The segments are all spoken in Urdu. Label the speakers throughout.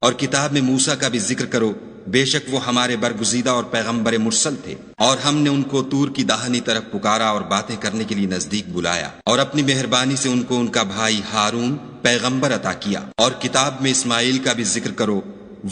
Speaker 1: اور کتاب میں موسیٰ کا بھی ذکر کرو، بے شک وہ ہمارے برگزیدہ اور پیغمبر مرسل تھے، اور ہم نے ان کو طور کی داہنی طرف پکارا اور باتیں کرنے کے لیے نزدیک بلایا، اور اپنی مہربانی سے ان کو ان کا بھائی ہارون پیغمبر عطا کیا۔ اور کتاب میں اسماعیل کا بھی ذکر کرو،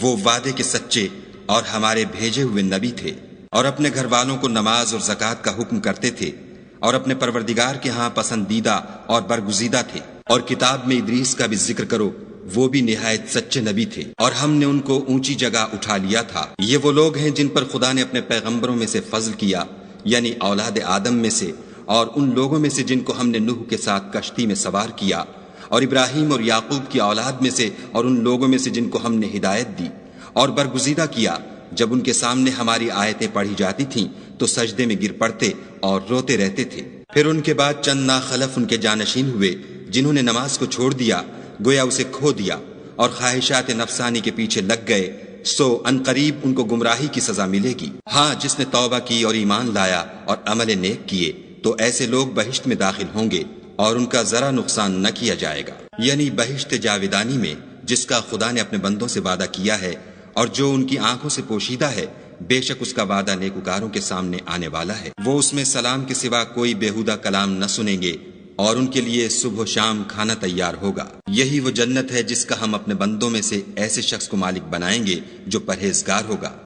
Speaker 1: وہ وعدے کے سچے اور ہمارے بھیجے ہوئے نبی تھے، اور اپنے گھر والوں کو نماز اور زکوٰۃ کا حکم کرتے تھے، اور اپنے پروردگار کے ہاں پسندیدہ اور برگزیدہ تھے۔ اور کتاب میں ادریس کا بھی ذکر کرو، وہ بھی نہایت سچے نبی تھے، اور ہم نے ان کو اونچی جگہ اٹھا لیا تھا۔ یہ وہ لوگ ہیں جن پر خدا نے اپنے پیغمبروں میں سے فضل کیا، یعنی اولاد آدم میں سے، اور ان لوگوں میں سے جن کو ہم نے نوح کے ساتھ کشتی میں سوار کیا، اور ابراہیم اور یعقوب کی اولاد میں سے، اور ان لوگوں میں سے جن کو ہم نے ہدایت دی اور برگزیدہ کیا۔ جب ان کے سامنے ہماری آیتیں پڑھی جاتی تھیں تو سجدے میں گر پڑتے اور روتے رہتے تھے۔ پھر ان کے بعد چند ناخلف ان کے جانشین ہوئے جنہوں نے نماز کو چھوڑ دیا، گویا اسے کھو دیا، اور خواہشات نفسانی کے پیچھے لگ گئے، سو ان قریب ان کو گمراہی کی سزا ملے گی۔ ہاں، جس نے توبہ کی اور ایمان لایا اور عمل نیک کیے تو ایسے لوگ بہشت میں داخل ہوں گے اور ان کا ذرا نقصان نہ کیا جائے گا، یعنی بہشت جاودانی میں، جس کا خدا نے اپنے بندوں سے وعدہ کیا ہے اور جو ان کی آنکھوں سے پوشیدہ ہے۔ بے شک اس کا وعدہ نیکوکاروں کے سامنے آنے والا ہے۔ وہ اس میں سلام کے سوا کوئی بیہودہ کلام نہ سنیں گے، اور ان کے لیے صبح و شام کھانا تیار ہوگا۔ یہی وہ جنت ہے جس کا ہم اپنے بندوں میں سے ایسے شخص کو مالک بنائیں گے جو پرہیزگار ہوگا۔